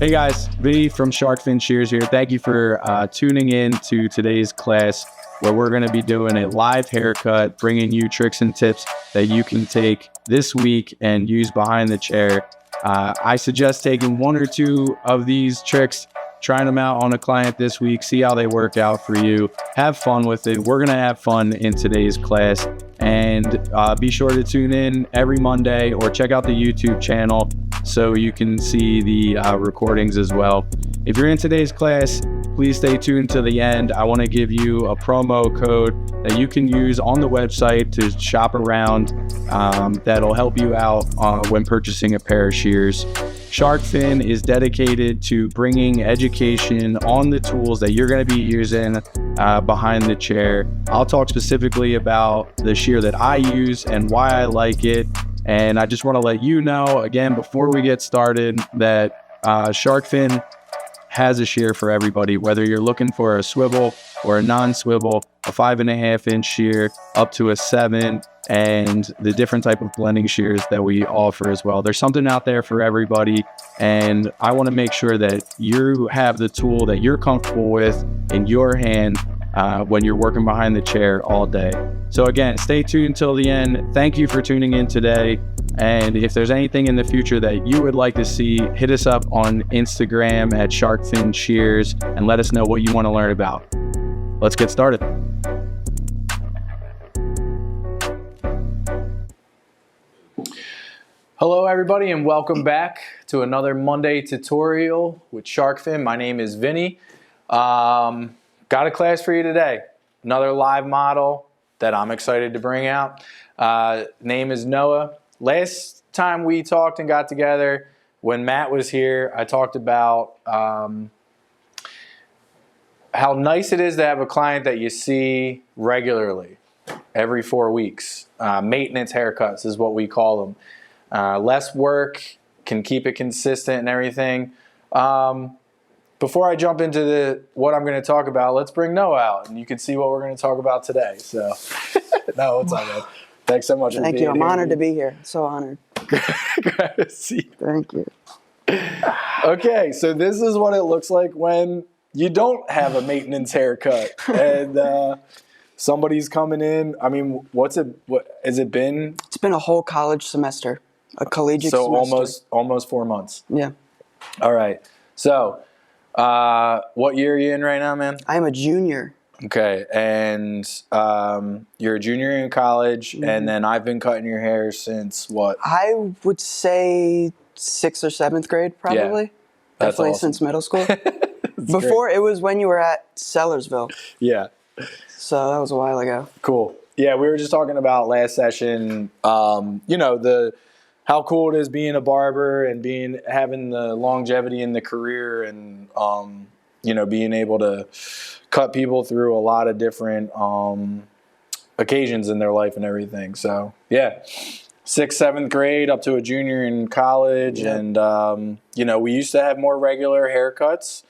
Hey guys, V from Shark Fin Shears here. Thank you for tuning in to today's class where we're going to be doing a live haircut, bringing you tricks and tips that you can take this week and use behind the chair. I suggest taking one or two of these tricks, trying them out on a client this week, see how they work out for you. Have fun with it. We're going to have fun in today's class. And be sure to tune in every Monday or check out the YouTube channel so you can see the recordings as well. If you're in today's class, please stay tuned to the end. I want to give you a promo code that you can use on the website to shop around that'll help you out when purchasing a pair of shears. Shark Fin is dedicated to bringing education on the tools that you're going to be using behind the chair. I'll talk specifically about the shear that I use and why I like it. And I just want to let you know, again, before we get started, that Shark Fin has a shear for everybody, whether you're looking for a swivel or a non-swivel, a 5.5-inch shear up to a 7, and the different type of blending shears that we offer as well. There's something out there for everybody, and I want to make sure that you have the tool that you're comfortable with in your hand when you're working behind the chair all day. So again, stay tuned until the end. Thank you for tuning in today. And if there's anything in the future that you would like to see, hit us up on Instagram at Shark Fin Shears and let us know what you want to learn about. Let's get started. Hello everybody and welcome back to another Monday tutorial with Shark Fin. My name is Vinny. Got a class for you today. Another live model that I'm excited to bring out. Name is Noah. Last time we talked and got together, when Matt was here, I talked about how nice it is to have a client that you see regularly, every 4 weeks. Maintenance haircuts is what we call them. Less work, can keep it consistent and everything. Before I jump into what I'm going to talk about, let's bring Noah out, and you can see what we're going to talk about today. So, no, it's all good. Thanks so much for being here. Thank you. I'm honored to be here. So honored. Glad to see you. Thank you. Okay, so this is what it looks like when you don't have a maintenance haircut, and somebody's coming in. I mean, what has it been? It's been a whole college semester, a collegiate semester. So almost 4 months. Yeah. All right. So, what year are you in right now, man? I am a junior. Okay, and you're a junior in college, and then I've been cutting your hair since what? I would say 6th or 7th grade, probably. Yeah, that's definitely awesome. since middle school. Before, great. it was when you were at Sellersville. Yeah. So that was a while ago. Cool. Yeah, we were just talking about last session, you know, how cool it is being a barber and having the longevity in the career and, you know, being able to cut people through a lot of different occasions in their life and everything. So, yeah, 6th, 7th grade up to a junior in college. Yep. And, you know, we used to have more regular haircuts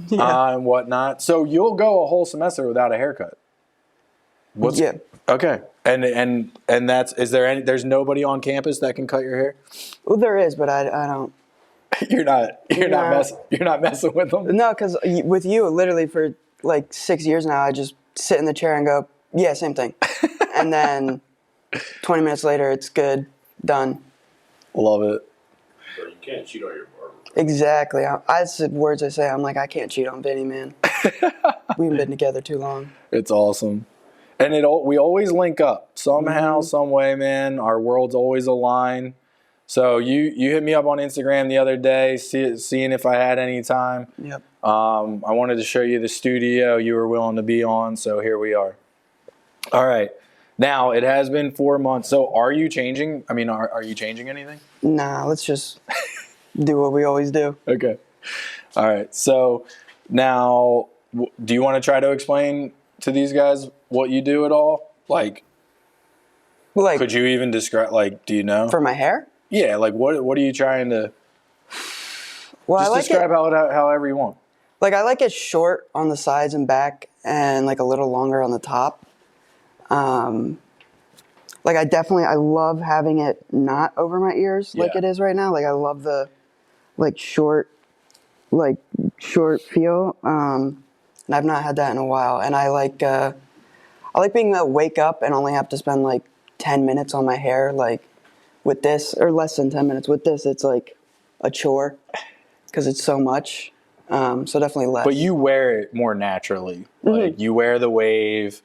and whatnot. So you'll go a whole semester without a haircut. Yeah. Okay. And there's nobody on campus that can cut your hair? Well, there is, but I don't. You're not messing with them? No, because with you, literally for like 6 years now, I just sit in the chair and go, yeah, same thing. And then 20 minutes later, it's good, done. Love it. So you can't cheat on your barber. Exactly. That's the words I say. I'm like, I can't cheat on Vinny, man. We've been together too long. It's awesome. And we always link up somehow, some way, man. Our worlds always align. So you hit me up on Instagram the other day, seeing if I had any time. Yep. I wanted to show you the studio you were willing to be on, so here we are. All right. Now, it has been 4 months. So are you changing? I mean, are you changing anything? Nah, let's just do what we always do. Okay. All right. So now, do you want to try to explain to these guys what you do at all? Like, could you even describe, like, do you know? For my hair? Yeah, like, what are you trying to... Well, just I like describe however you want. Like, I like it short on the sides and back and, like, a little longer on the top. Like, I love having it not over my ears like it is right now. Like, I love the, like, short like short feel. And I've not had that in a while. And I like being able to wake up and only have to spend like 10 minutes on my hair. Like with this, or less than 10 minutes. With this, it's like a chore because it's so much. So definitely less. But you wear it more naturally. Like you wear the wave.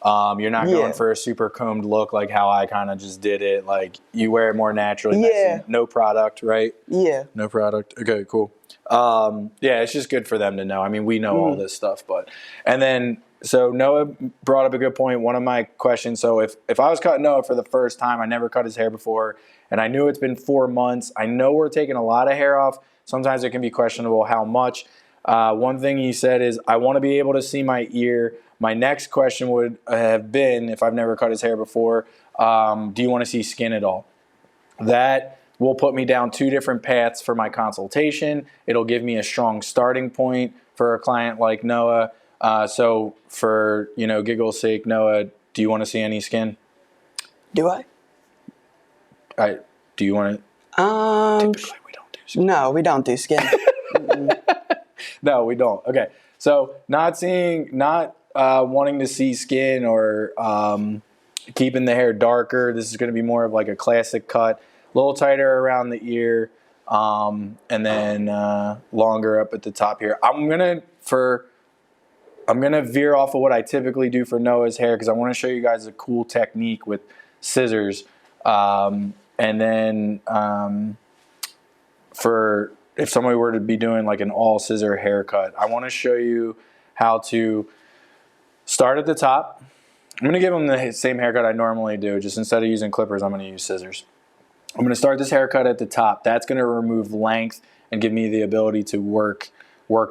You're not going for a super combed look like how I kind of just did it. Like you wear it more naturally. Yeah. No product, right? Yeah. No product. Okay, cool. Yeah, it's just good for them to know. I mean, we know all this stuff, and then so Noah brought up a good point. One of my questions. So if I was cutting Noah for the first time, I never cut his hair before, and I knew it's been 4 months. I know we're taking a lot of hair off. Sometimes it can be questionable how much. One thing he said is, I want to be able to see my ear. My next question would have been, if I've never cut his hair before, do you want to see skin at all? That will put me down 2 different paths for my consultation. It'll give me a strong starting point for a client like Noah. So for, giggle's sake, Noah, do you want to see any skin? Do I? Do you want to? Typically, we don't do skin. No, we don't do skin. No, we don't. Okay. So not wanting to see skin or keeping the hair darker. This is going to be more of like a classic cut, a little tighter around the ear, and then longer up at the top here. I'm gonna veer off of what I typically do for Noah's hair because I want to show you guys a cool technique with scissors, and then for if somebody were to be doing like an all-scissor haircut, I want to show you how to start at the top. I'm going to give them the same haircut I normally do. Just instead of using clippers, I'm going to use scissors. I'm going to start this haircut at the top. That's going to remove length and give me the ability to work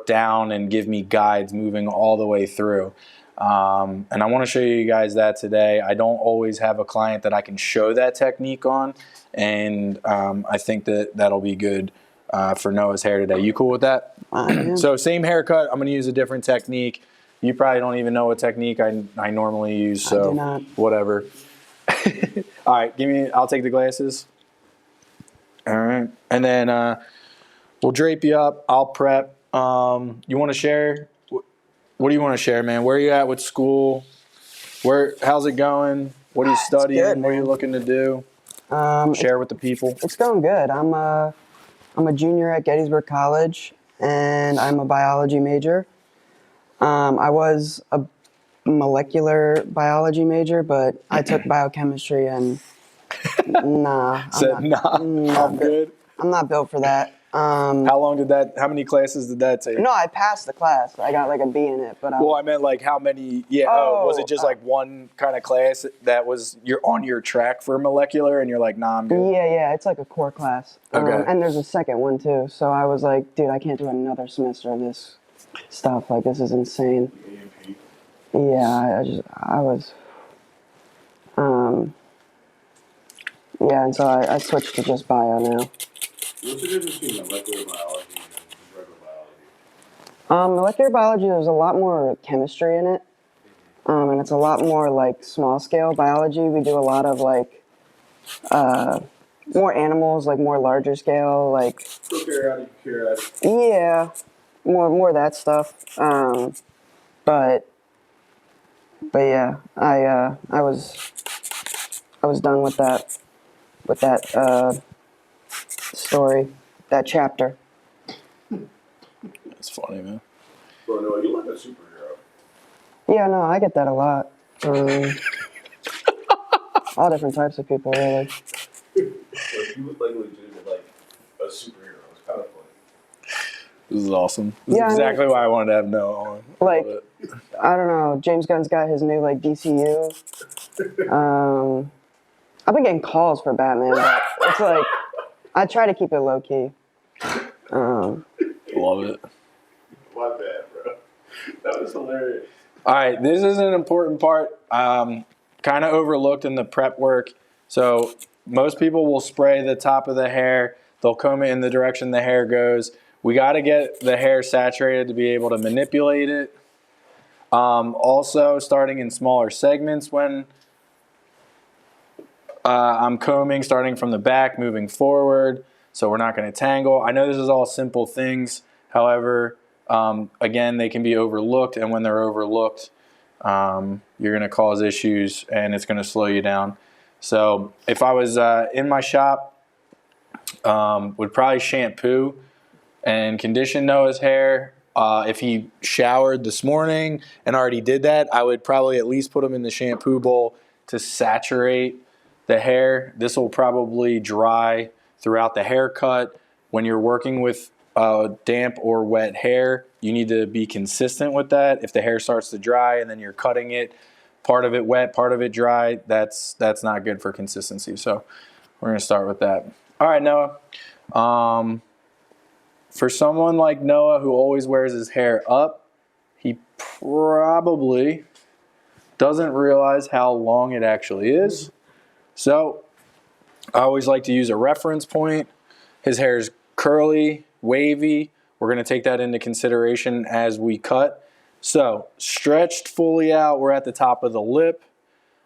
down and give me guides moving all the way through. And I want to show you guys that today. I don't always have a client that I can show that technique on. And I think that'll be good for Noah's hair today. You cool with that? So same haircut. I'm going to use a different technique. You probably don't even know what technique I normally use. So I do not. Whatever. All right, I'll take the glasses. All right. And then we'll drape you up. I'll prep. You want to share? What do you want to share, man? Where are you at with school? How's it going? What are you studying? Good, what are you looking to do? Share with the people. It's going good. I'm a junior at Gettysburg College, and I'm a biology major. I was a molecular biology major, but I took biochemistry and nah. I'm good. I'm not built for that. How many classes did that take? No, I passed the class. I got like a B in it, but well, I meant like how many? Yeah. Was it just like one kind of class that was you're on your track for molecular, and you're like, nah, I'm good. Yeah. It's like a core class. Okay. And there's a second one too. So I was like, dude, I can't do another semester of this stuff. Like, this is insane. Yeah, I was. Yeah, and so I switched to just bio now. What's the difference between molecular biology and regular biology? Molecular biology, there's a lot more chemistry in it. And it's a lot more like small scale biology. We do a lot of like more animals, like more larger scale, like Prokaryotic. yeah, more that stuff. But yeah, I was done with that story, that chapter. That's funny, man. Bro, no, you look like a superhero. Yeah, no, I get that a lot. All different types of people, really. Like, you look like legitimately like a superhero. It's kind of funny. This is awesome. This is exactly why I wanted to have Noah on. Like, I don't know, James Gunn's got his new like DCU. I've been getting calls for Batman, but it's like I try to keep it low key. Love it. My bad, bro. That was hilarious. All right, this is an important part, kind of overlooked in the prep work. So most people will spray the top of the hair. They'll comb it in the direction the hair goes. We got to get the hair saturated to be able to manipulate it. Also, starting in smaller segments when I'm combing, starting from the back, moving forward. So we're not going to tangle. I know this is all simple things, However, again, they can be overlooked, and when they're overlooked, you're going to cause issues and it's going to slow you down. So if I was in my shop, would probably shampoo and condition Noah's hair. If he showered this morning and already did that, I would probably at least put him in the shampoo bowl to saturate the hair. This will probably dry throughout the haircut. When you're working with damp or wet hair, you need to be consistent with that. If the hair starts to dry and then you're cutting it, part of it wet, part of it dry, that's not good for consistency. So we're going to start with that. All right, Noah. For someone like Noah who always wears his hair up, he probably doesn't realize how long it actually is. So I always like to use a reference point. His hair is curly, wavy. We're going to take that into consideration as we cut. So stretched fully out, we're at the top of the lip.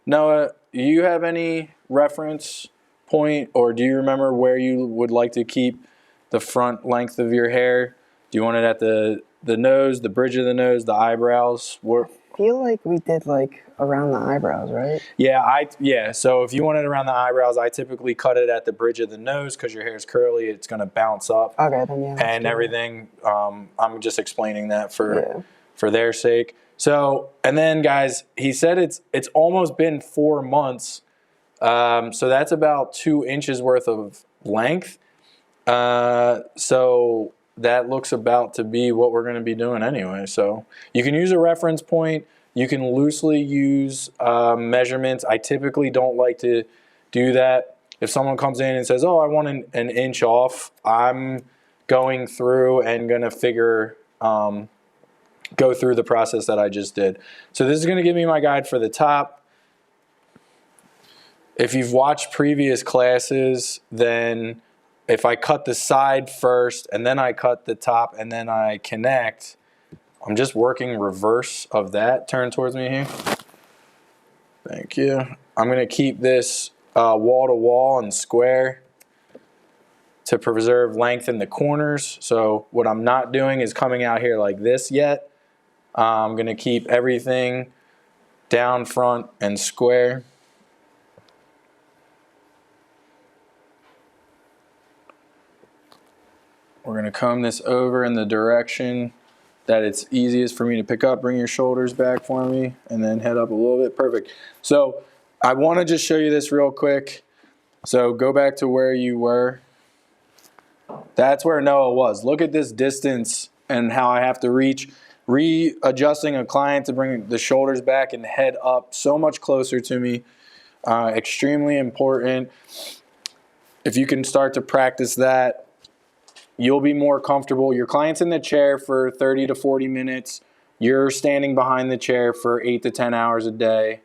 Noah, do you have any reference point, or do you remember where you would like to keep the front length of your hair? Do you want it at the nose, the bridge of the nose, the eyebrows? I feel like we did like around the eyebrows, right? Yeah. So if you want it around the eyebrows, I typically cut it at the bridge of the nose because your hair is curly. It's going to bounce up. Okay, then yeah. And everything. I'm just explaining that for their sake. So, and then guys, he said it's almost been 4 months. So that's about 2 inches worth of length. So that looks about to be what we're going to be doing anyway. So you can use a reference point. You can loosely use measurements. I typically don't like to do that. If someone comes in and says, oh, I want an inch off, I'm going through and going to go through the process that I just did. So this is going to give me my guide for the top. If you've watched previous classes, then if I cut the side first and then I cut the top and then I connect, I'm just working reverse of that. Turn towards me here. Thank you. I'm going to keep this wall to wall and square to preserve length in the corners. So what I'm not doing is coming out here like this yet. I'm going to keep everything down front and square. We're going to comb this over in the direction that it's easiest for me to pick up. Bring your shoulders back for me and then head up a little bit. Perfect. So I want to just show you this real quick. So go back to where you were. That's where Noah was. Look at this distance and how I have to reach. Readjusting a client to bring the shoulders back and head up so much closer to me. Extremely important. If you can start to practice that, you'll be more comfortable. Your client's in the chair for 30 to 40 minutes. You're standing behind the chair for 8 to 10 hours a day.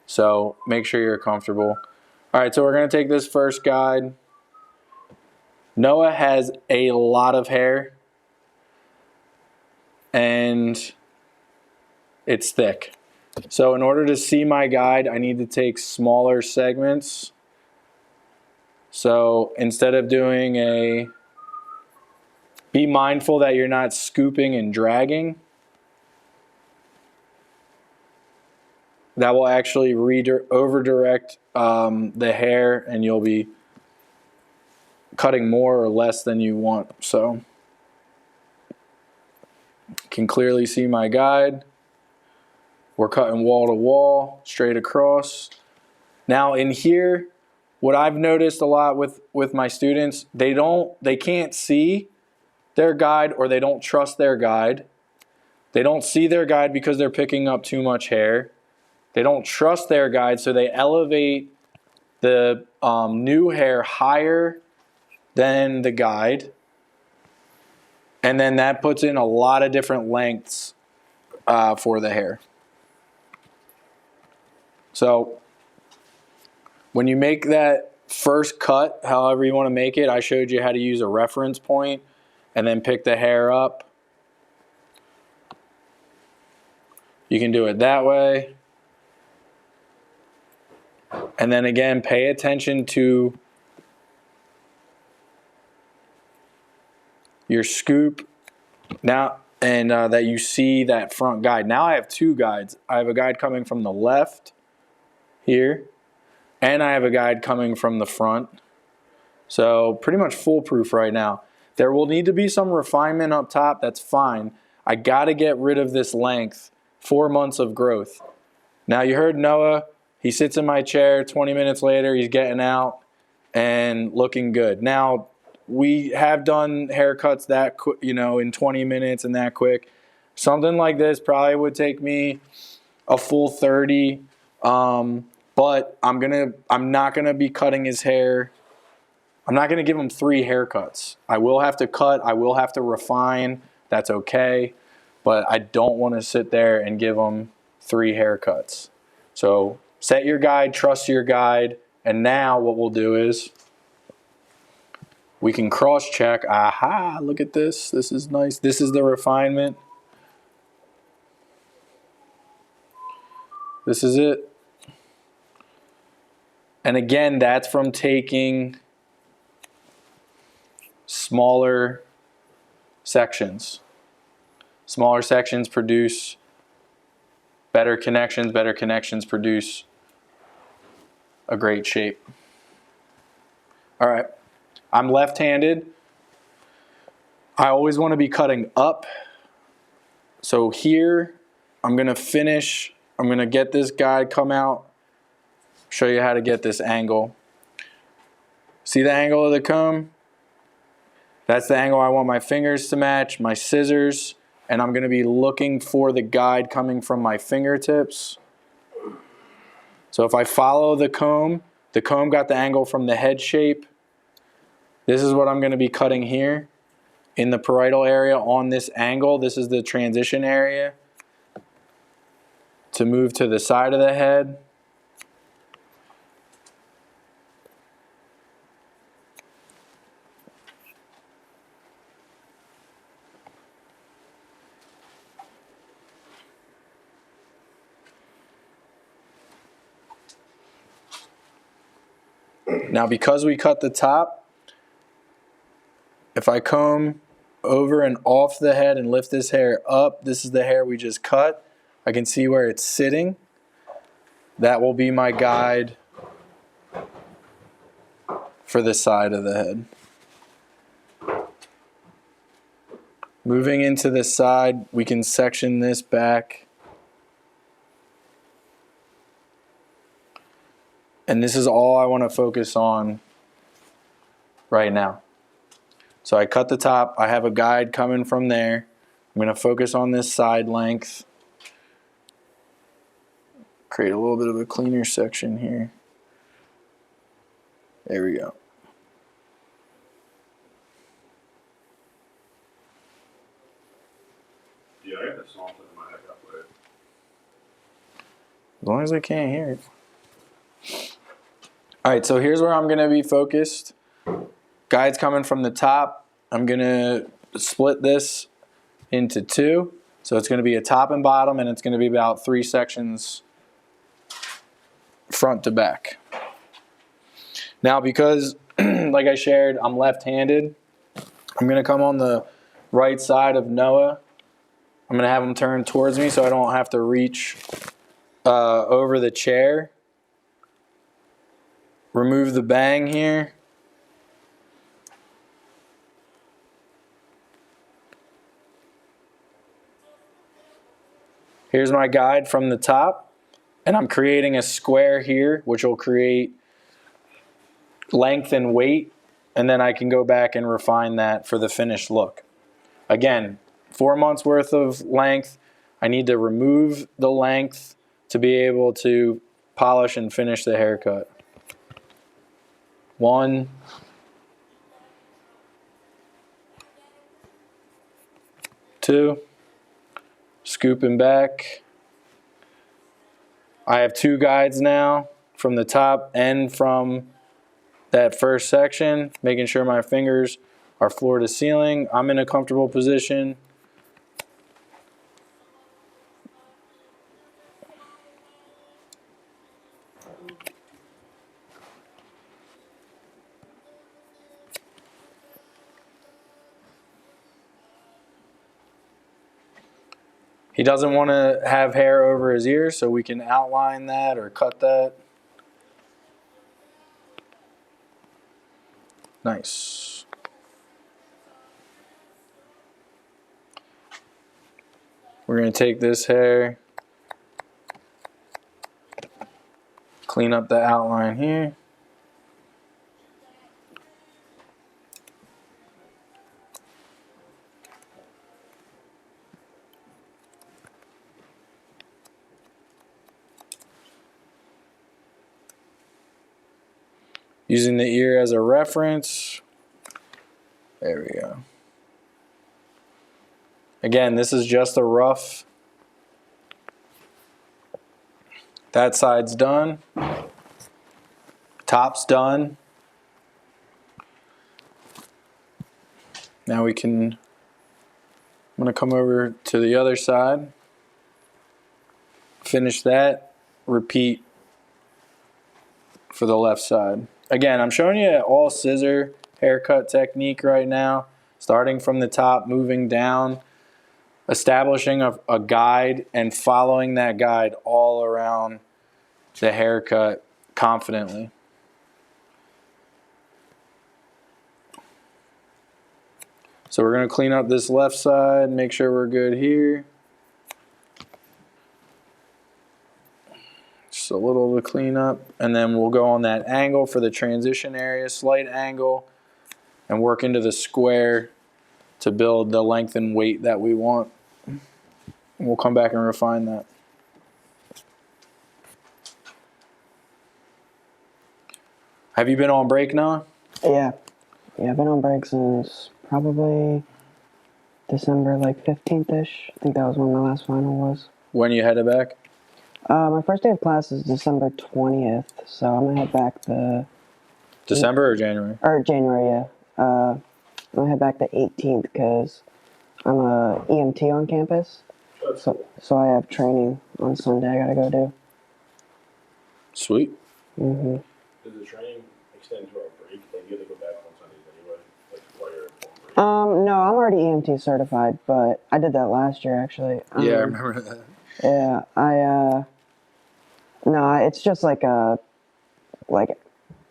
So make sure you're comfortable. All right, so we're going to take this first guide. Noah has a lot of hair, and it's thick. So in order to see my guide, I need to take smaller segments. So instead of doing be mindful that you're not scooping and dragging. That will actually over-direct the hair, and you'll be cutting more or less than you want. So can clearly see my guide. We're cutting wall to wall, straight across. Now in here, what I've noticed a lot with my students, they can't see their guide, or they don't trust their guide. They don't see their guide because they're picking up too much hair. They don't trust their guide, so they elevate the new hair higher than the guide. And then that puts in a lot of different lengths for the hair. So when you make that first cut, however you want to make it, I showed you how to use a reference point and then pick the hair up. You can do it that way. And then again, pay attention to your scoop Now, and that you see that front guide. Now I have two guides. I have a guide coming from the left here, and I have a guide coming from the front. So pretty much foolproof right now. There will need to be some refinement up top. That's fine. I got to get rid of this length. 4 months of growth. Now you heard Noah. He sits in my chair. 20 minutes later, he's getting out and looking good. Now, we have done haircuts that in 20 minutes and that quick. Something like this probably would take me a full 30. But I'm not gonna be cutting his hair. I'm not gonna give him 3 haircuts. I will have to cut. I will have to refine. That's okay. But I don't want to sit there and give him 3 haircuts. So set your guide, trust your guide, and now what we'll do is we can cross-check. Aha, look at this. This is nice. This is the refinement. This is it. And again, that's from taking smaller sections. Smaller sections produce better connections. Better connections produce a great shape. All right. I'm left-handed. I always want to be cutting up. So here, I'm going to finish. I'm going to get this guide come out, show you how to get this angle. See the angle of the comb? That's the angle I want my fingers to match, my scissors, and I'm going to be looking for the guide coming from my fingertips. So if I follow the comb got the angle from the head shape. This is what I'm going to be cutting here in the parietal area on this angle. This is the transition area to move to the side of the head. Now, because we cut the top, if I comb over and off the head and lift this hair up, this is the hair we just cut. I can see where it's sitting. That will be my guide for the side of the head. Moving into the side, we can section this back. And this is all I want to focus on right now. So I cut the top. I have a guide coming from there. I'm going to focus on this side length. Create a little bit of a cleaner section here. There we go. Yeah, I got that song in my head halfway. As long as I can't hear it. All right, so here's where I'm going to be focused. Guide's coming from the top. I'm going to split this into 2. So it's going to be a top and bottom, and it's going to be about 3 sections front to back. Now, because, like I shared, I'm left-handed, I'm going to come on the right side of Noah. I'm going to have him turn towards me so I don't have to reach over the chair. Remove the bang here. Here's my guide from the top, and I'm creating a square here, which will create length and weight, and then I can go back and refine that for the finished look. Again, 4 months worth of length. I need to remove the length to be able to polish and finish the haircut. 1, 2, scooping back. I have 2 guides now from the top and from that first section, making sure my fingers are floor to ceiling. I'm in a comfortable position. He doesn't want to have hair over his ears, so we can outline that or cut that. Nice. We're going to take this hair, clean up the outline here. Using the ear as a reference. There we go. Again, this is just a rough. That side's done. Top's done. Now we can, I'm going to come over to the other side. Finish that. Repeat for the left side. Again, I'm showing you an all scissor haircut technique right now. Starting from the top, moving down. Establishing a guide and following that guide all around the haircut confidently. So we're going to clean up this left side, make sure we're good here. Just a little to clean up, and then we'll go on that angle for the transition area, slight angle, and work into the square to build the length and weight that we want. And we'll come back and refine that. Have you been on break now? Yeah. Yeah, I've been on break since probably December 15th-ish. I think that was when my last final was. When you headed back? My first day of class is December 20th, so I'm gonna head back the... December or January? Or January, yeah. I'm gonna head back the 18th because I'm a EMT on campus. So I have training on Sunday I gotta go do. Sweet. Mm-hmm. Does the training extend to our break? Like, you have to go back on Sundays anyway? Like, while you're on break? No, I'm already EMT certified, but I did that last year actually. Yeah, I remember that. Yeah, no, it's just like a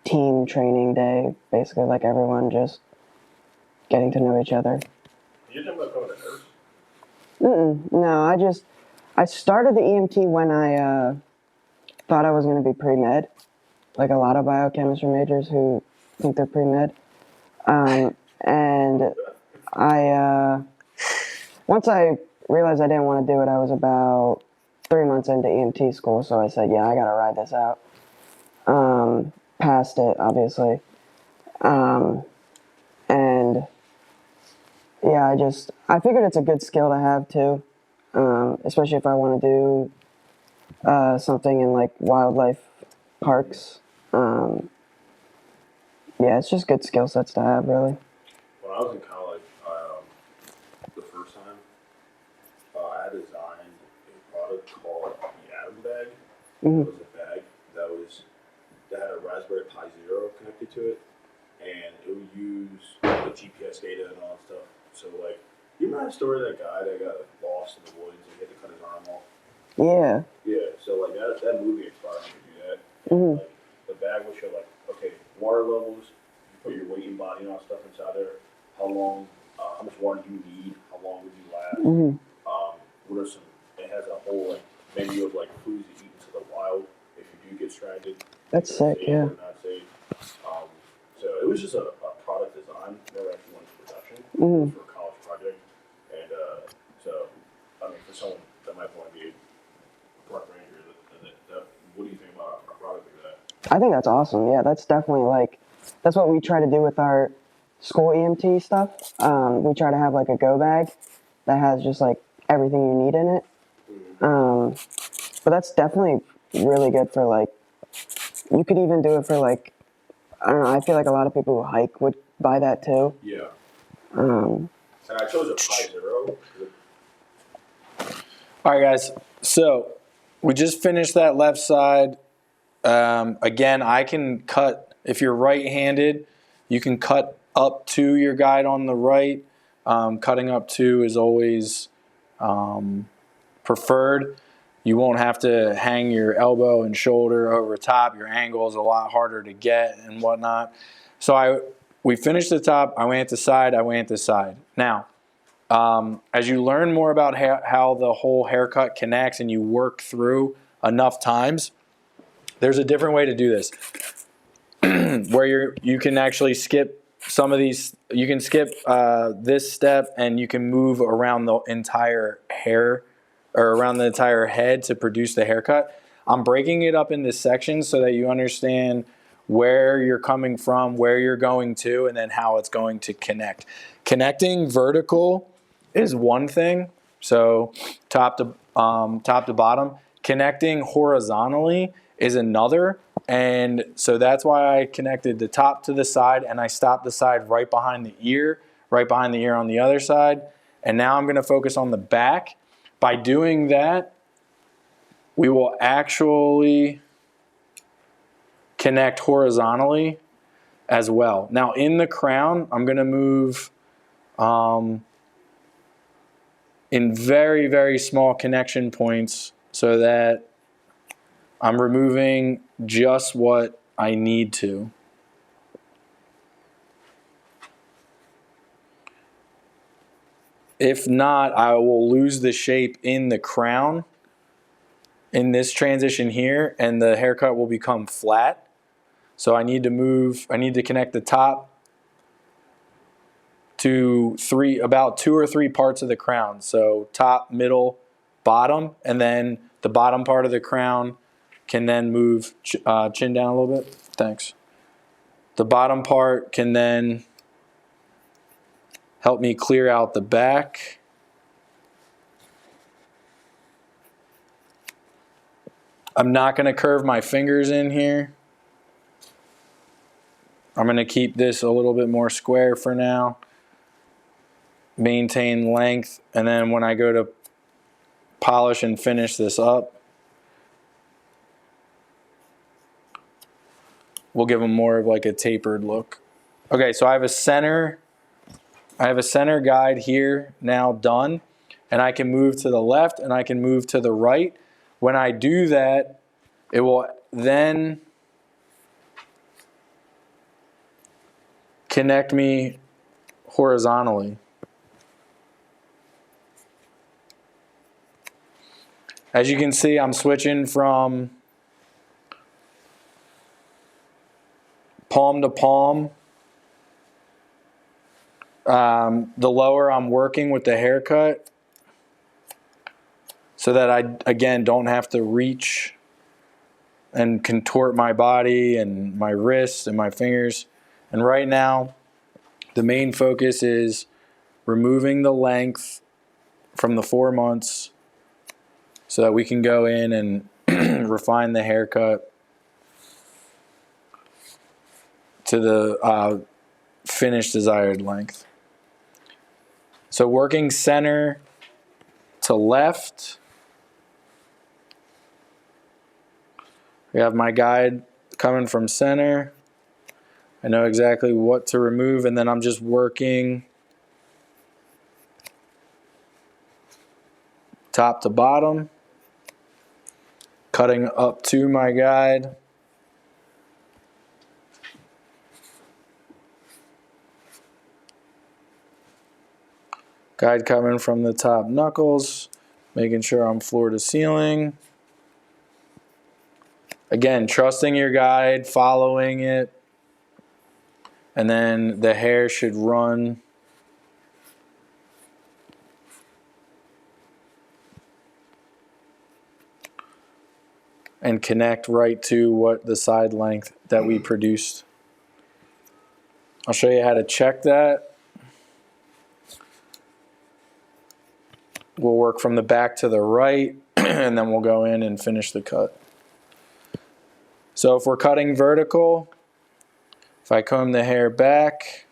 team training day, basically, like everyone just getting to know each other. You're talking about going to nurse? No, I started the EMT when I thought I was going to be pre-med, like a lot of biochemistry majors who think they're pre-med. And once I realized I didn't want to do it, I was about 3 months into EMT school, so I said, yeah, I got to ride this out. Passed it, obviously. And yeah, I figured it's a good skill to have too, especially if I want to do something in like wildlife parks. Yeah, it's just good skill sets to have, really. When I was in college, the first time, I designed a product called the Atom Bag. Mm-hmm. It was a bag that had a Raspberry Pi Zero connected to it, and it would use the GPS data and all that stuff. So, like, you remember that story of that guy that got lost in the woods and he had to cut his arm off? Yeah. Yeah, so, like, that movie inspired me to do that. Mm-hmm. Like, the bag would show, like, okay, water levels, you put your weight and body and all that stuff inside there, how long, how much water do you need, how long would you last, Mm-hmm. what are some, it has a whole, like, menu of, like, foods to eat into the wild if you do get stranded. That's sick, yeah. Or not safe. So it was just a product design, never actually went to production. Mm-hmm. For a college project. And so, I mean, for someone that might want to be a park ranger, what do you think about a product like that? I think that's awesome. Yeah, that's definitely that's what we try to do with our school EMT stuff. We try to have like a go bag that has just like everything you need in it. But that's definitely really good for like, you could even do it for like, I don't know, I feel like a lot of people who hike would buy that too. Yeah. And I chose a Pi Zero. All right, guys. So we just finished that left side. Again, I can cut, if you're right-handed, you can cut up to your guide on the right. Cutting up to is always preferred. You won't have to hang your elbow and shoulder over top. Your angle is a lot harder to get and whatnot. So we finished the top. I went to side. I went to side. Now, as you learn more about how the whole haircut connects and you work through enough times, there's a different way to do this where you can actually skip some of these. You can skip this step and you can move around the entire hair or around the entire head to produce the haircut. I'm breaking it up into sections so that you understand where you're coming from, where you're going to, and then how it's going to connect. Connecting vertical is one thing, so top to bottom. Connecting horizontally is another, and so that's why I connected the top to the side, and I stopped the side right behind the ear on the other side, and now I'm going to focus on the back. By doing that, we will actually connect horizontally as well. Now in the crown, I'm going to move in very, very small connection points so that I'm removing just what I need to. If not, I will lose the shape in the crown in this transition here, and the haircut will become flat. So I need to connect the top to about 2 or 3 parts of the crown. So top, middle, bottom, and then the bottom part of the crown can then move chin down a little bit. Thanks. The bottom part can then help me clear out the back. I'm not going to curve my fingers in here. I'm going to keep this a little bit more square for now. Maintain length, and then when I go to polish and finish this up, we'll give them more of like a tapered look. Okay, so I have a center guide here now done, and I can move to the left and I can move to the right. When I do that, it will then connect me horizontally. As you can see, I'm switching from palm to palm. The lower I'm working with the haircut so that I, again, don't have to reach and contort my body and my wrists and my fingers. And right now, the main focus is removing the length from the 4 months so that we can go in and refine the haircut to the finished desired length. So working center to left, we have my guide coming from center. I know exactly what to remove, and then I'm just working top to bottom, cutting up to my guide. Guide coming from the top knuckles, making sure I'm floor to ceiling. Again, trusting your guide, following it, and then the hair should run and connect right to what the side length that we produced. I'll show you how to check that. We'll work from the back to the right, and then we'll go in and finish the cut. So if we're cutting vertical, if I comb the hair back,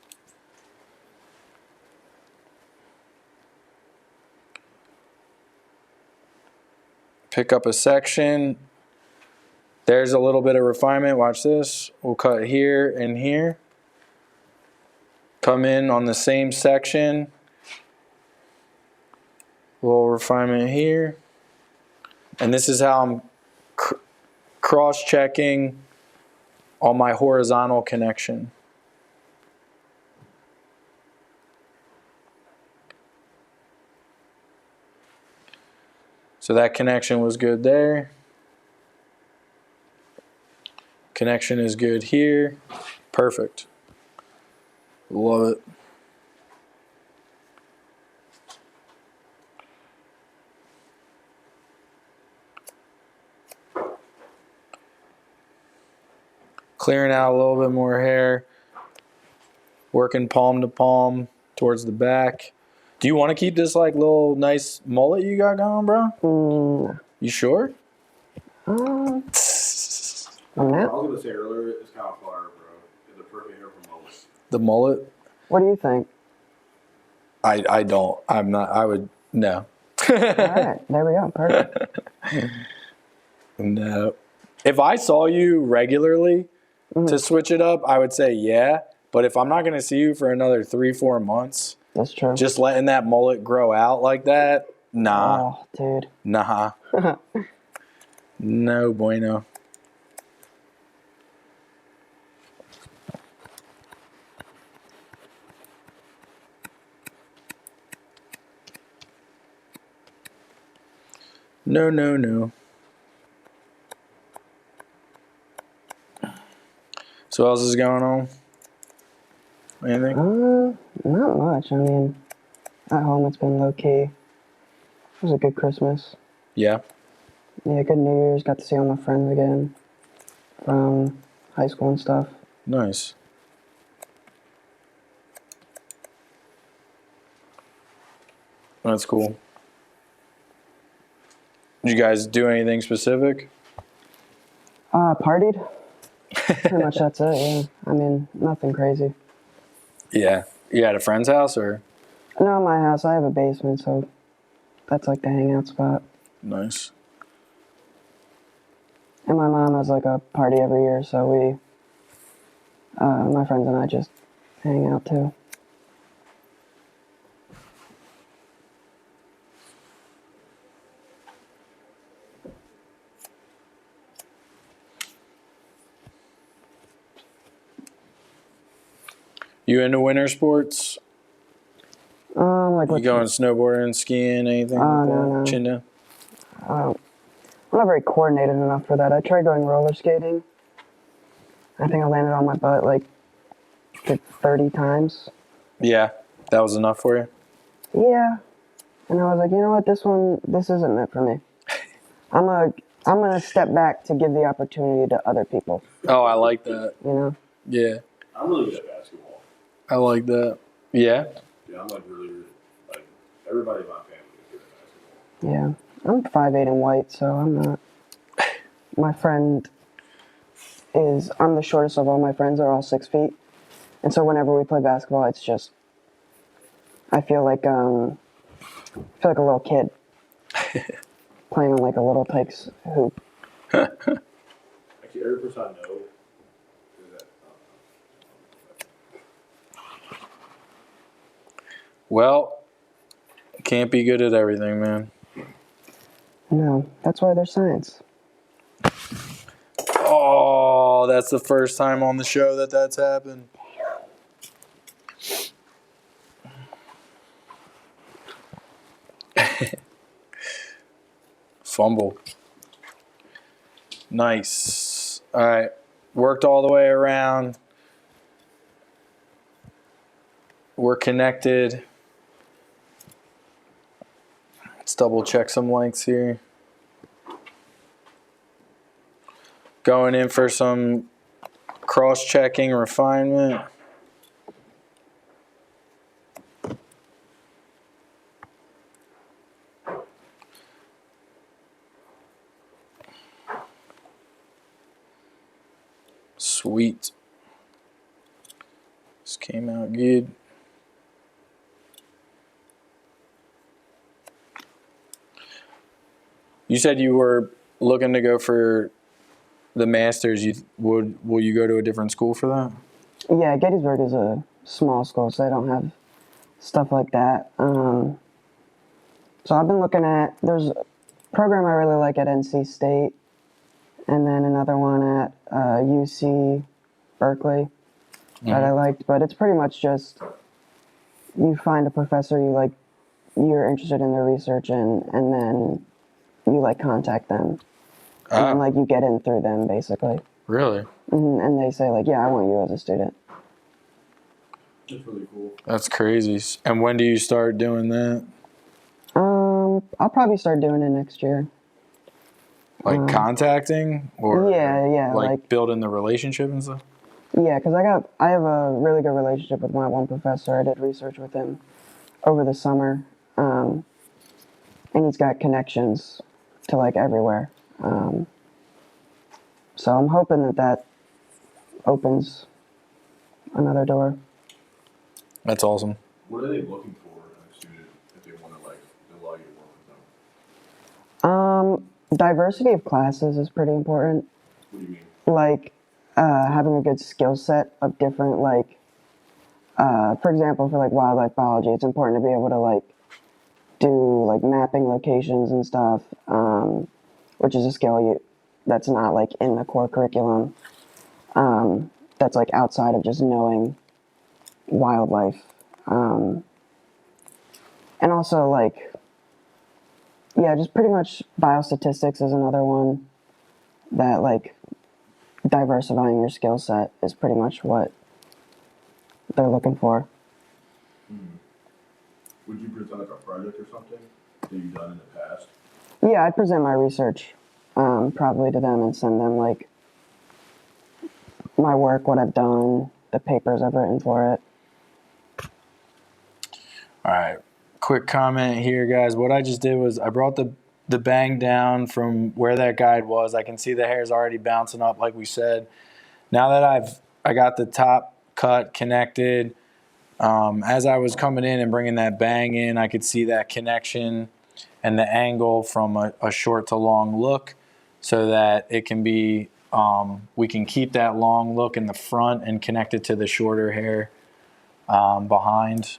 pick up a section, there's a little bit of refinement. Watch this. We'll cut here and here. Come in on the same section. A little refinement here. And this is how I'm cross-checking on my horizontal connection. So that connection was good there. Connection is good here. Perfect. Love it. Clearing out a little bit more hair. Working palm to palm towards the back. Do you want to keep this like little nice mullet you got going, bro? You sure? On I that? was gonna say earlier, it's kind of fire, bro. It's the perfect hair for mullet. The mullet? What do you think? I don't. I'm not. I would. No. All right, there we go. Perfect. No. If I saw you regularly to switch it up, I would say yeah. But if I'm not going to see you for another 3-4 months, That's true. just letting that mullet grow out like that, nah. Oh, dude. Nah. No bueno. No, no, no. So what else is going on? Anything? Not much. I mean, at home it's been low key. It was a good Christmas. Yeah. Yeah, good New Year's. Got to see all my friends again from high school and stuff. Nice. That's cool. Did you guys do anything specific? Partied. Pretty much that's it, yeah. I mean, nothing crazy. Yeah. You at a friend's house or? No, my house, I have a basement, so that's like the hangout spot. Nice. And my mom has like a party every year, so my friends and I just hang out too. You into winter sports? Like You what? going snowboarding, skiing, anything like that? no. Chin down? I'm not very coordinated enough for that. I tried going roller skating. I think I landed on my butt like 30 times. Yeah. That was enough for you? Yeah. And I was like, you know what? This isn't meant for me. I'm gonna step back to give the opportunity to other people. Oh, I like that. You know? Yeah. I'm really good at basketball. I like that. Yeah? Yeah, I'm like really, like, everybody in my family is good at basketball. Yeah. I'm 5'8" and white, so I'm not. My friend I'm the shortest of all my friends. They're all 6 feet. And so whenever we play basketball, it's just, I feel like a little kid playing on like a little Pikes hoop. Actually, every person I know is that. Well, can't be good at everything, man. No, that's why there's science. Oh, that's the first time on the show that's happened. Fumble. Nice. All right. Worked all the way around. We're connected. Let's double check some lengths here. Going in for some cross-checking refinement. Sweet. This came out good. You said you were looking to go for the Masters. Will you go to a different school for that? Yeah, Gettysburg is a small school, so they don't have stuff like that. So I've been looking at, there's program I really like at NC State, and then another one at UC Berkeley that I liked. But it's pretty much just you find a professor you like, you're interested in their research in, and then you like contact them, and then like you get in through them basically. Really? And they say like, yeah, I want you as a student. That's really cool. That's crazy. And when do you start doing that? I'll probably start doing it next year. Like contacting, or Yeah, like building the relationship and stuff. Yeah, because I have a really good relationship with my one professor. I did research with him over the summer, and he's got connections to like everywhere. So I'm hoping that opens another door. That's awesome. What are they looking for in a student if they want to like allow you to work with them? Diversity of classes is pretty important. What do you mean? Like having a good skill set of different, like, for example, for like wildlife biology, it's important to be able to like do like mapping locations and stuff, which is a skill that's not like in the core curriculum. That's like outside of just knowing wildlife, and also like, yeah, just pretty much biostatistics is another one that like diversifying your skill set is pretty much what they're looking for. Would you present like a project or something that you've done in the past? Yeah, I'd present my research probably to them and send them like my work, what I've done, the papers I've written for it. All right. Quick comment here, guys. What I just did was I brought the bang down from where that guide was. I can see the hair is already bouncing up, like we said. Now that I got the top cut connected, as I was coming in and bringing that bang in, I could see that connection and the angle from a short to long look, so that it can be we can keep that long look in the front and connect it to the shorter hair behind.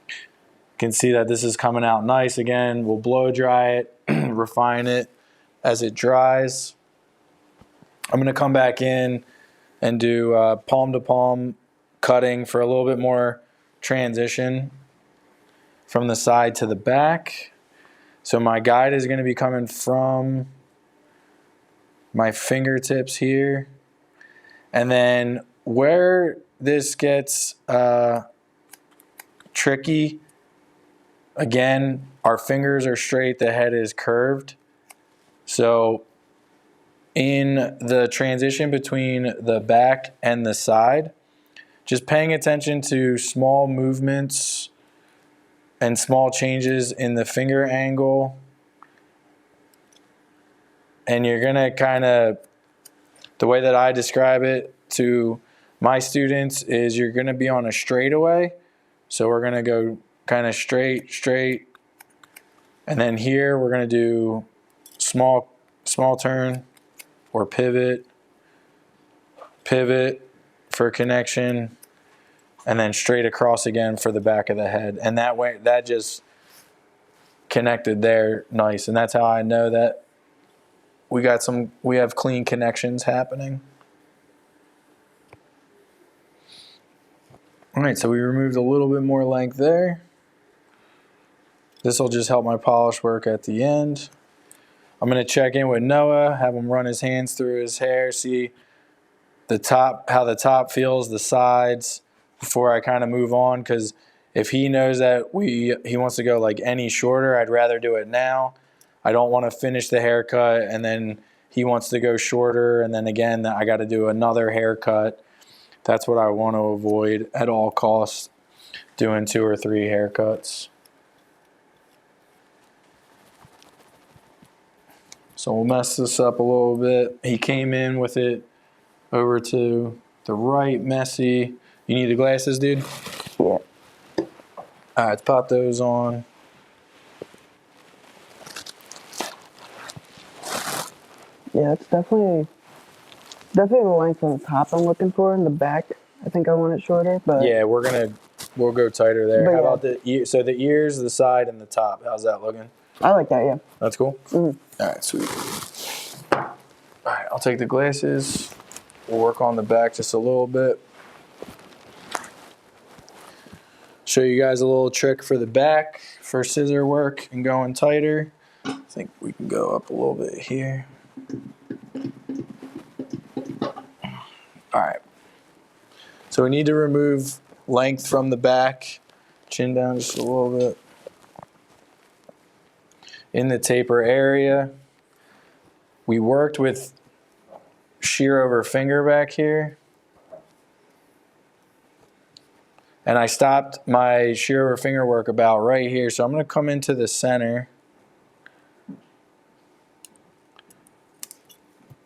You can see that this is coming out nice. Again, we'll blow dry it, refine it as it dries. I'm going to come back in and do palm to palm cutting for a little bit more transition from the side to the back. So my guide is going to be coming from my fingertips here. And then where this gets tricky, again, our fingers are straight, the head is curved. So in the transition between the back and the side, just paying attention to small movements and small changes in the finger angle. And you're going to kind of, the way that I describe it to my students is you're going to be on a straightaway. So we're going to go kind of straight. And then here we're going to do small turn or pivot for connection, and then straight across again for the back of the head. And that way, that just connected there nice. And that's how I know that we have clean connections happening. All right, so we removed a little bit more length there. This will just help my polish work at the end. I'm going to check in with Noah, have him run his hands through his hair, see the top, how the top feels, the sides, before I kind of move on. Because if he knows that he wants to go like any shorter, I'd rather do it now. I don't want to finish the haircut and then he wants to go shorter, and then again I got to do another haircut. That's what I want to avoid at all costs, doing 2 or 3 haircuts. So we'll mess this up a little bit. He came in with it over to the right, messy. You need the glasses, dude? Yeah. All right, let's pop those on. Yeah, it's definitely the length on the top I'm looking for. In the back, I think I want it shorter, but Yeah, we'll go tighter there. But How yeah. about the ear? So the ears, the side, and the top. How's that looking? I like that, yeah. That's cool? All right, sweet. All right, I'll take the glasses. We'll work on the back just a little bit. Show you guys a little trick for the back for scissor work and going tighter. I think we can go up a little bit here. All right. So we need to remove length from the back, chin down just a little bit. In the taper area, we worked with shear over finger back here. And I stopped my shear over finger work about right here. So I'm going to come into the center.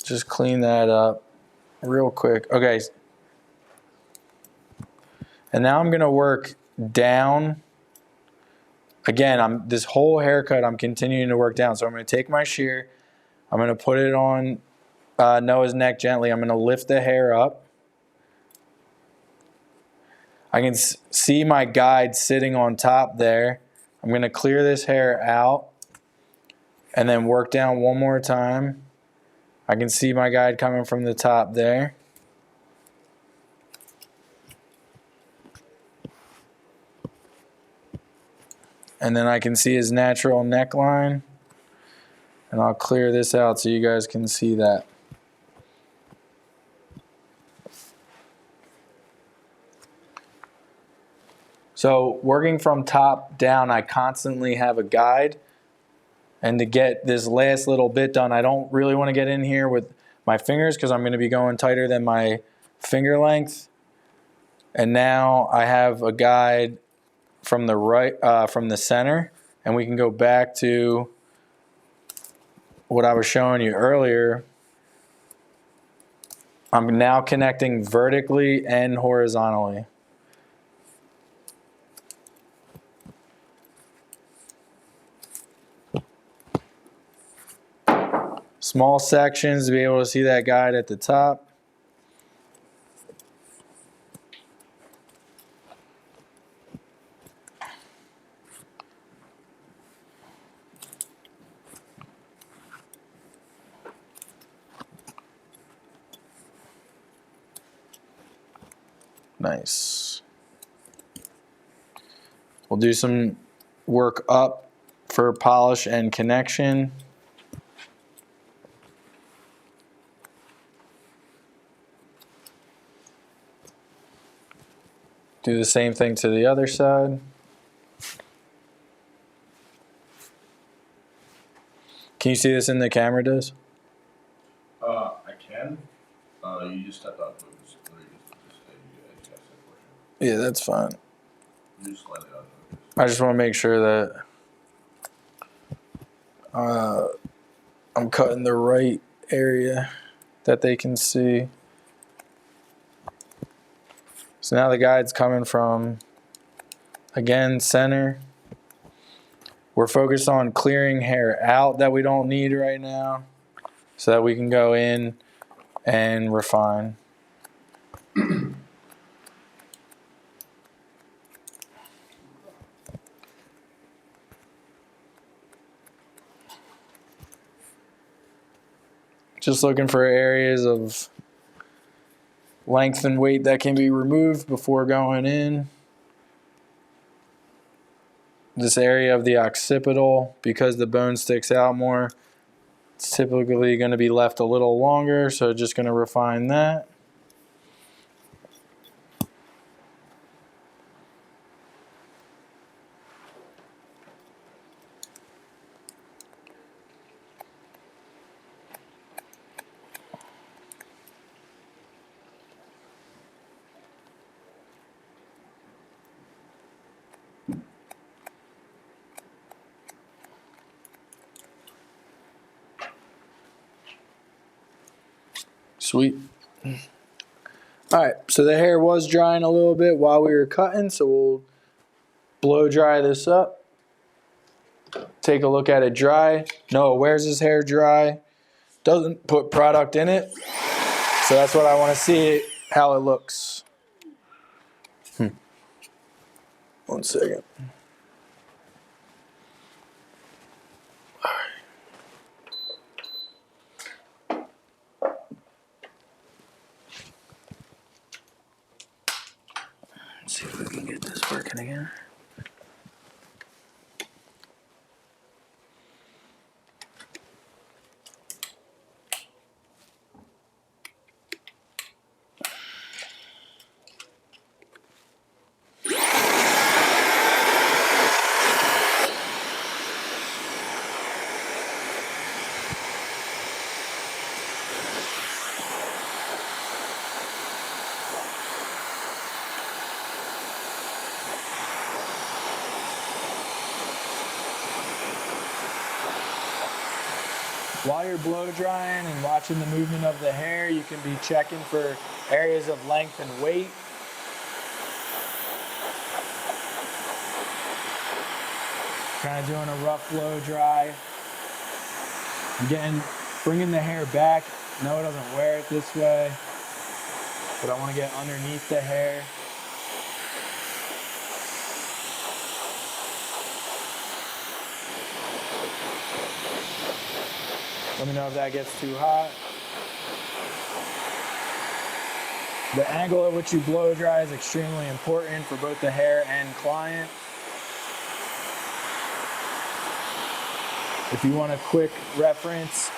Just clean that up real quick. Okay. And now I'm going to work down. Again, this whole haircut, I'm continuing to work down. So I'm going to take my shear. I'm going to put it on Noah's neck gently. I'm going to lift the hair up. I can see my guide sitting on top there. I'm going to clear this hair out and then work down one more time. I can see my guide coming from the top there. And then I can see his natural neckline. And I'll clear this out so you guys can see that. So working from top down, I constantly have a guide. And to get this last little bit done, I don't really want to get in here with my fingers because I'm going to be going tighter than my finger length. And now I have a guide from the right, from the center, and we can go back to what I was showing you earlier. I'm now connecting vertically and horizontally. Small sections to be able to see that guide at the top. Nice. We'll do some work up for polish and connection. Do the same thing to the other side. Can you see this in the camera, Des? I can. You just stepped out. Yeah, that's fine. You just slightly out. I just want to make sure that I'm cutting the right area that they can see. So now the guide's coming from, again, center. We're focused on clearing hair out that we don't need right now so that we can go in and refine. Just looking for areas of length and weight that can be removed before going in. This area of the occipital, because the bone sticks out more, it's typically going to be left a little longer, so just going to refine that. Sweet. All right, so the hair was drying a little bit while we were cutting, so we'll blow dry this up. Take a look at it dry. Noah wears his hair dry. Doesn't put product in it. So that's what I want to see, how it looks. 1 second. I can get this working again. While you're blow drying and watching the movement of the hair, you can be checking for areas of length and weight. Kind of doing a rough blow dry. Again, bringing the hair back. No, it doesn't wear it this way, but I want to get underneath the hair. Let me know if that gets too hot. The angle at which you blow dry is extremely important for both the hair and client. If you want a quick reference,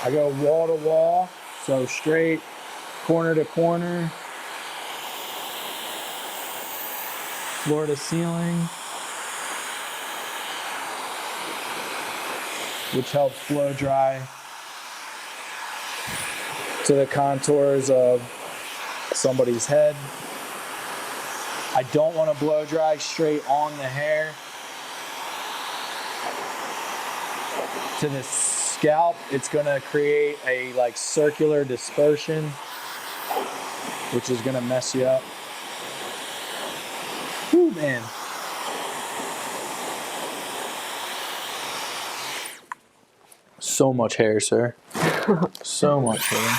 I go wall to wall, so straight, corner to corner, floor to ceiling, which helps blow dry to the contours of somebody's head. I don't want to blow dry straight on the hair to the scalp. It's going to create a like circular dispersion, which is going to mess you up. Whew, man. So much hair, sir. So much hair.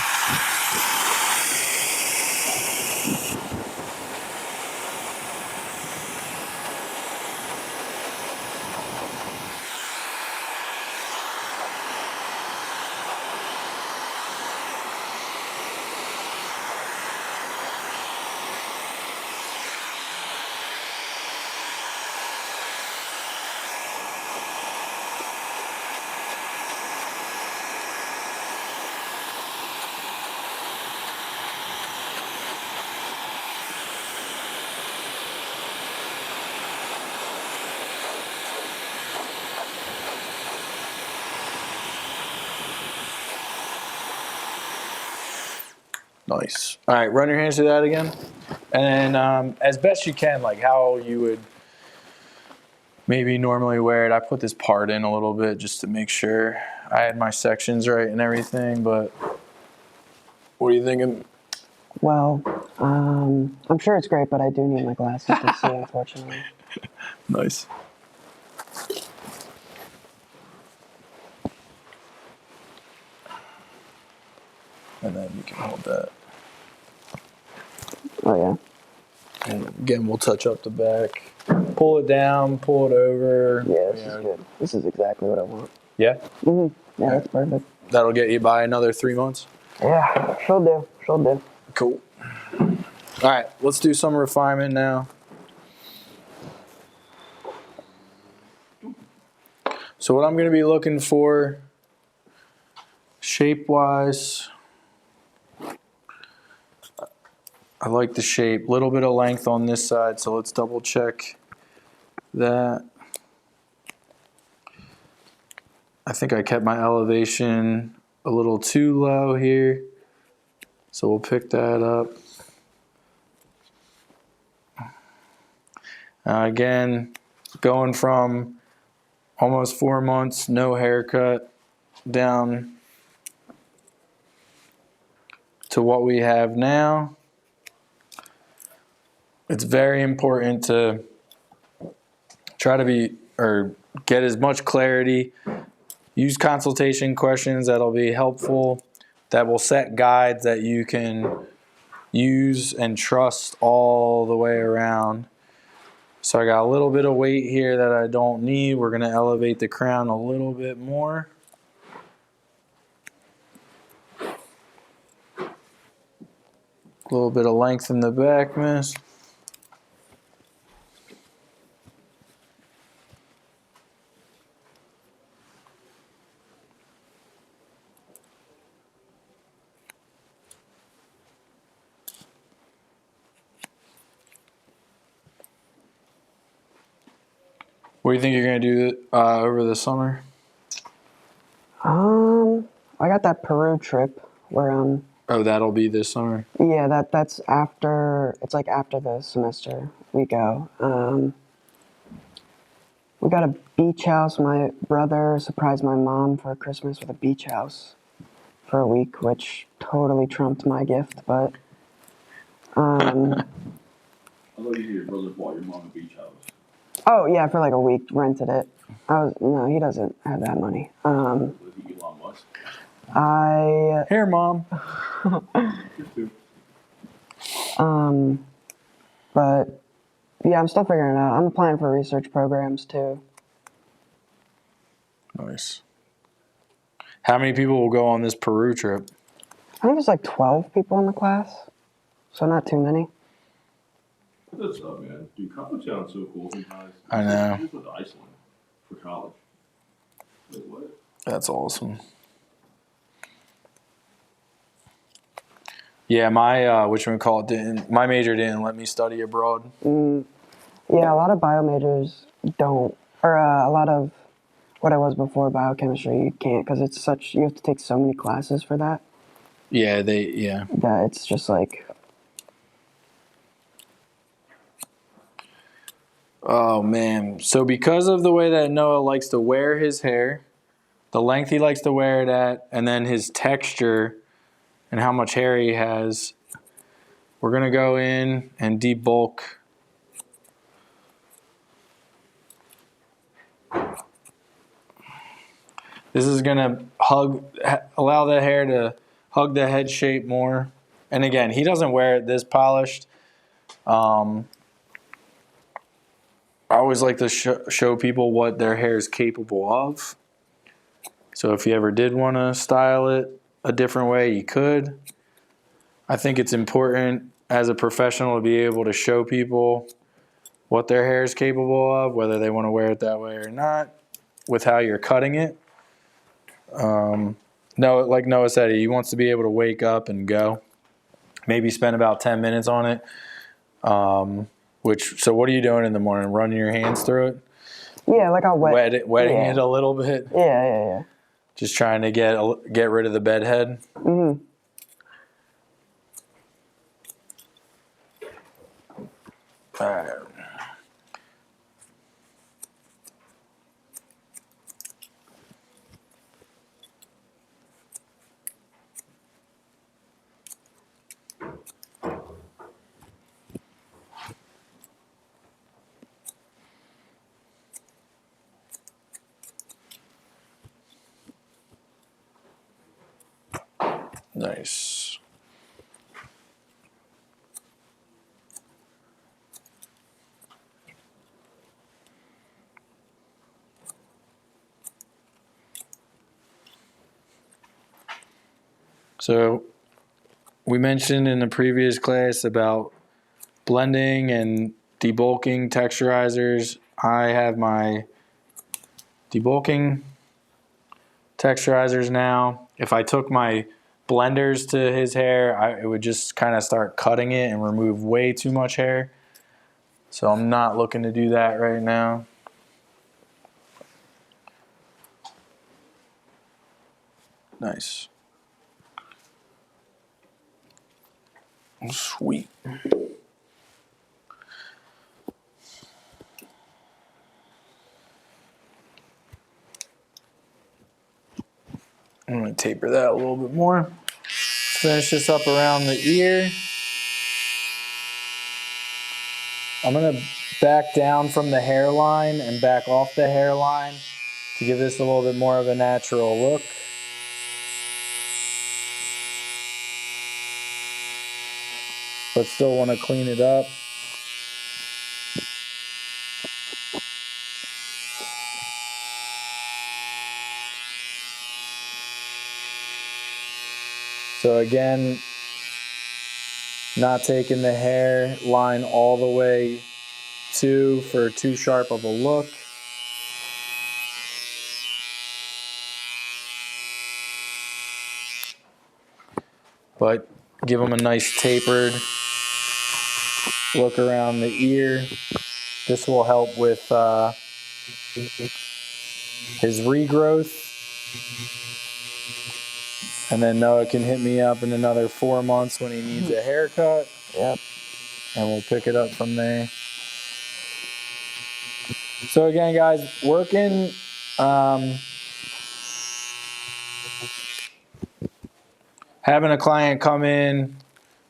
Nice. All right, run your hands through that again. And then as best you can, like how you would maybe normally wear it. I put this part in a little bit just to make sure I had my sections right and everything, but what are you thinking? Well, I'm sure it's great, but I do need my glasses to see, unfortunately. Nice. And then you can hold that. Oh, yeah. And again, we'll touch up the back. Pull it down, pull it over. Yeah, this is good. This is exactly what I want. Yeah? Mm-hmm. Yeah, that's perfect. That'll get you by another 3 months? Yeah, she'll do. She'll do. Cool. All right, let's do some refinement now. So what I'm going to be looking for shape-wise, I like the shape. A little bit of length on this side, so let's double check that. I think I kept my elevation a little too low here, so we'll pick that up. Again, going from almost 4 months, no haircut, down to what we have now. It's very important to try to get as much clarity. Use consultation questions that'll be helpful, that will set guides that you can use and trust all the way around. So I got a little bit of weight here that I don't need. We're going to elevate the crown a little bit more. A little bit of length in the back, miss. What do you think you're gonna do over the summer? I got that Peru trip where Oh, that'll be this summer. yeah, that's after, it's like after the semester we go. We got a beach house. My brother surprised my mom for Christmas with a beach house for a week, which totally trumped my gift, but I thought you said your brother bought your mom a beach house. oh yeah, for like a week, rented it. No, he doesn't have that money. Was he Elon Musk? Here, Mom. But yeah, I'm still figuring it out. I'm applying for research programs too. Nice. How many people will go on this Peru trip? I think there's like 12 people in the class, so not too many. What's up, man? Dude, college sounds so cool sometimes. I know. I just went to Iceland for college. Wait, what? That's awesome. Yeah, my my major didn't let me study abroad. Yeah, a lot of bio majors don't, or a lot of what I was before biochemistry, you can't because it's such, you have to take so many classes for that, Yeah, that it's just like, oh man. So because of the way that Noah likes to wear his hair, the length he likes to wear it at, and then his texture and how much hair he has, we're gonna go in and debulk. This is gonna allow the hair to hug the head shape more. And again, he doesn't wear it this polished. I always like to show people what their hair is capable of. So if you ever did want to style it a different way, you could. I think it's important as a professional to be able to show people what their hair is capable of, whether they want to wear it that way or not, with how you're cutting it. No, like Noah said, he wants to be able to wake up and go. Maybe spend about 10 minutes on it. So what are you doing in the morning? Running your hands through it? yeah, like I'll Wetting yeah. it a little bit? Yeah. Just trying to get rid of the bed head? Mm-hmm. All right. Nice. So we mentioned in the previous class about blending and debulking texturizers. I have my debulking texturizers now. If I took my blenders to his hair, it would just kind of start cutting it and remove way too much hair. So I'm not looking to do that right now. Nice. Sweet. I'm going to taper that a little bit more. Finish this up around the ear. I'm going to back down from the hairline and back off the hairline to give this a little bit more of a natural look. But still want to clean it up. So again, not taking the hairline all the way for too sharp of a look. But give them a nice tapered look around the ear. This will help with his regrowth. And then Noah can hit me up in another 4 months when he needs a haircut. Yep. And we'll pick it up from there. So again, guys, working, having a client come in,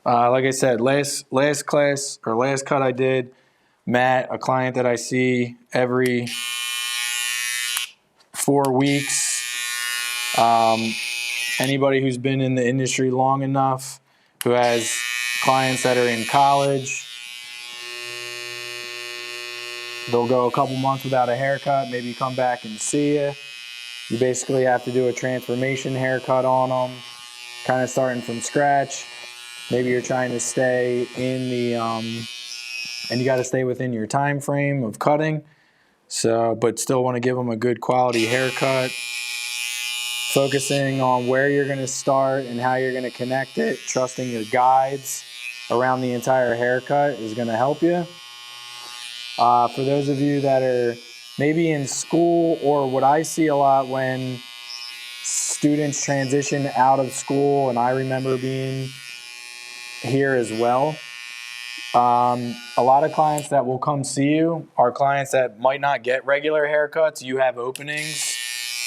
like I said, last class or last cut I did, Matt, a client that I see every 4 weeks. Anybody who's been in the industry long enough, who has clients that are in college, they'll go a couple months without a haircut, maybe come back and see you. You basically have to do a transformation haircut on them, kind of starting from scratch. Maybe you're trying to stay in the, and you got to stay within your time frame of cutting. So, but still want to give them a good quality haircut. Focusing on where you're going to start and how you're going to connect it. Trusting your guides around the entire haircut is going to help you. For those of you that are maybe in school, or what I see a lot when students transition out of school, and I remember being here as well, a lot of clients that will come see you are clients that might not get regular haircuts. You have openings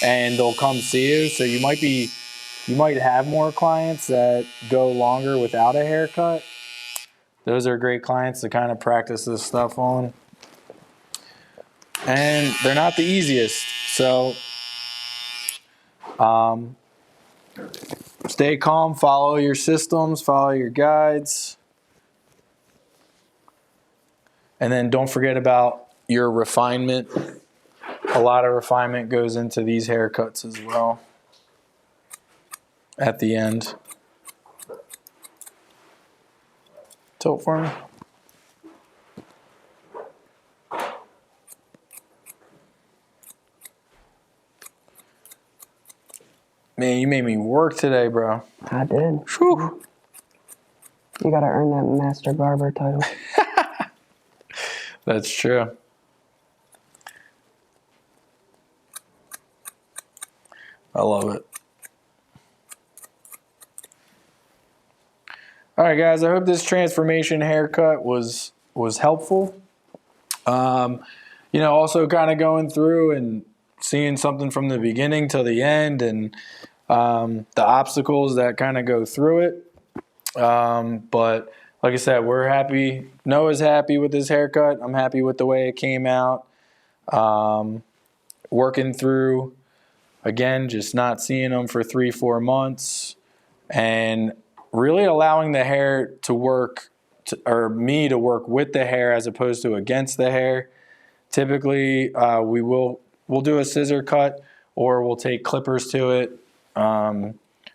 and they'll come see you. So you might have more clients that go longer without a haircut. Those are great clients to kind of practice this stuff on. And they're not the easiest. So stay calm, follow your systems, follow your guides. And then don't forget about your refinement. A lot of refinement goes into these haircuts as well at the end. Tilt for me. Man, you made me work today, bro. I did. Whew. You gotta earn that Master Barber title. That's true. I love it. All right, guys. I hope this transformation haircut was helpful. Also kind of going through and seeing something from the beginning till the end, and the obstacles that kind of go through it. But like I said, we're happy. Noah's happy with his haircut. I'm happy with the way it came out. Working through, again, just not seeing them for 3-4 months, and really allowing the hair to work, or me to work with the hair as opposed to against the hair. Typically, we'll do a scissor cut, or we'll take clippers to it.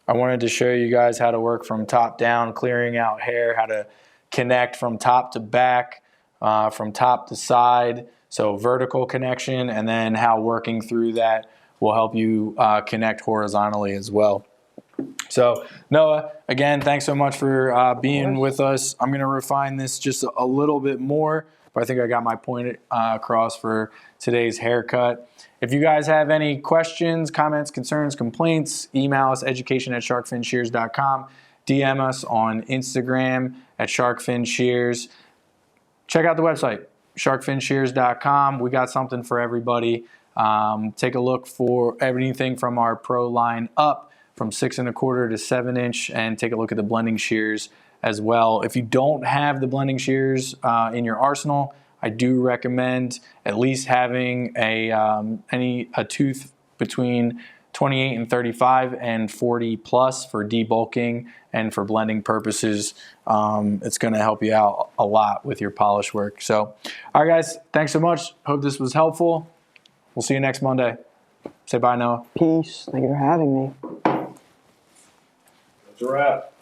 I wanted to show you guys how to work from top down, clearing out hair, how to connect from top to back, from top to side, so vertical connection, and then how working through that will help you connect horizontally as well. So Noah, again, thanks so much for being with us. I'm going to refine this just a little bit more, but I think I got my point across for today's haircut. If you guys have any questions, comments, concerns, complaints, email us education@sharkfinshears.com. DM us on Instagram @sharkfinshears. Check out the website, sharkfinshears.com. We got something for everybody. Take a look for everything from our pro line up from 6 1/4 to 7 inch, and take a look at the blending shears as well. If you don't have the blending shears in your arsenal, I do recommend at least having a tooth between 28 and 35 and 40 plus for debulking and for blending purposes. It's going to help you out a lot with your polish work. So, all right, guys, thanks so much. Hope this was helpful. We'll see you next Monday. Say bye, Noah. Peace. Thank you for having me. That's a wrap.